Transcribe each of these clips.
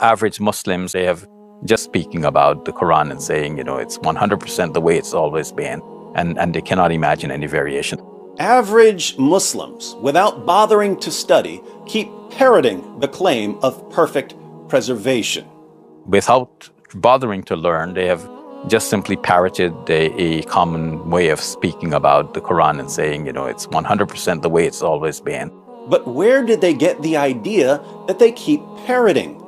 average Muslims, they have just speaking about the Quran and saying, it's 100% the way it's always been, and they cannot imagine any variation. Average Muslims, without bothering to study, keep parroting the claim of perfect preservation. Without bothering to learn, they have just simply parroted a common way of speaking about the Quran and saying, it's 100% the way it's always been. But where did they get the idea that they keep parroting?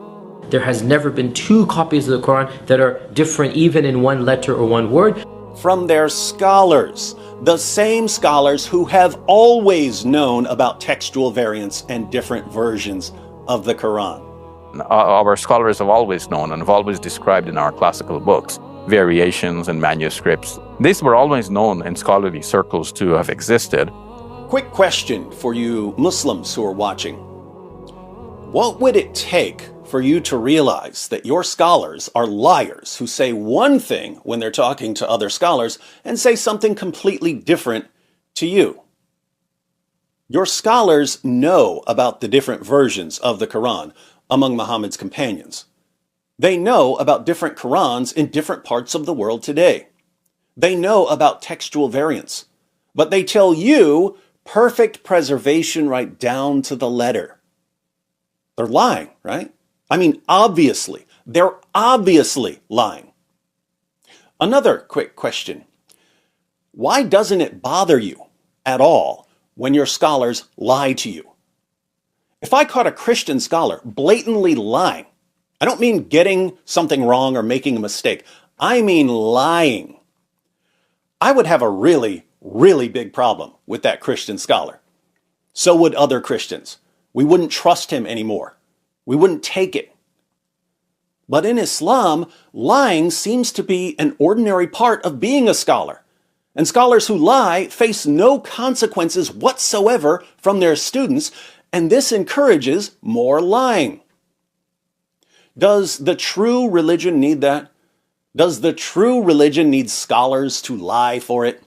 There has never been two copies of the Quran that are different even in one letter or one word. From their scholars, the same scholars who have always known about textual variants and different versions of the Quran. Our scholars have always known and have always described in our classical books variations and manuscripts. These were always known in scholarly circles to have existed. Quick question for you Muslims who are watching. What would it take for you to realize that your scholars are liars who say one thing when they're talking to other scholars and say something completely different to you? Your scholars know about the different versions of the Quran among Muhammad's companions. They know about different Qurans in different parts of the world today. They know about textual variants, but they tell you perfect preservation right down to the letter. They're lying, right? I mean, obviously. They're obviously lying. Another quick question. Why doesn't it bother you at all when your scholars lie to you? If I caught a Christian scholar blatantly lying, I don't mean getting something wrong or making a mistake. I mean lying. I would have a really, really big problem with that Christian scholar. So would other Christians. We wouldn't trust him anymore. We wouldn't take it. But in Islam, lying seems to be an ordinary part of being a scholar. And scholars who lie face no consequences whatsoever from their students, and this encourages more lying. Does the true religion need that? Does the true religion need scholars to lie for it?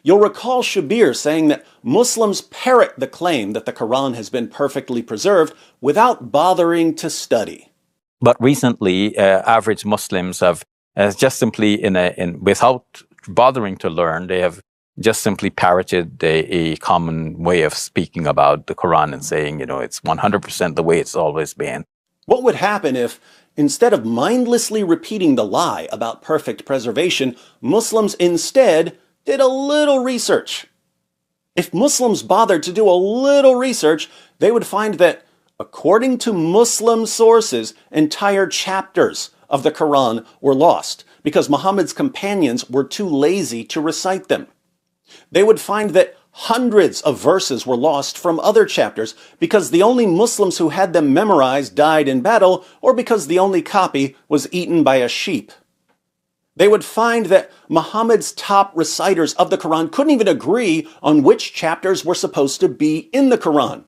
You'll recall Shabir saying that Muslims parrot the claim that the Quran has been perfectly preserved without bothering to study. But recently, average Muslims have just simply, without bothering to learn, they have just simply parroted a common way of speaking about the Quran and saying, it's 100% the way it's always been. What would happen if, instead of mindlessly repeating the lie about perfect preservation, Muslims instead did a little research? If Muslims bothered to do a little research, they would find that, according to Muslim sources, entire chapters of the Quran were lost because Muhammad's companions were too lazy to recite them. They would find that hundreds of verses were lost from other chapters because the only Muslims who had them memorized died in battle, or because the only copy was eaten by a sheep. They would find that Muhammad's top reciters of the Quran couldn't even agree on which chapters were supposed to be in the Quran.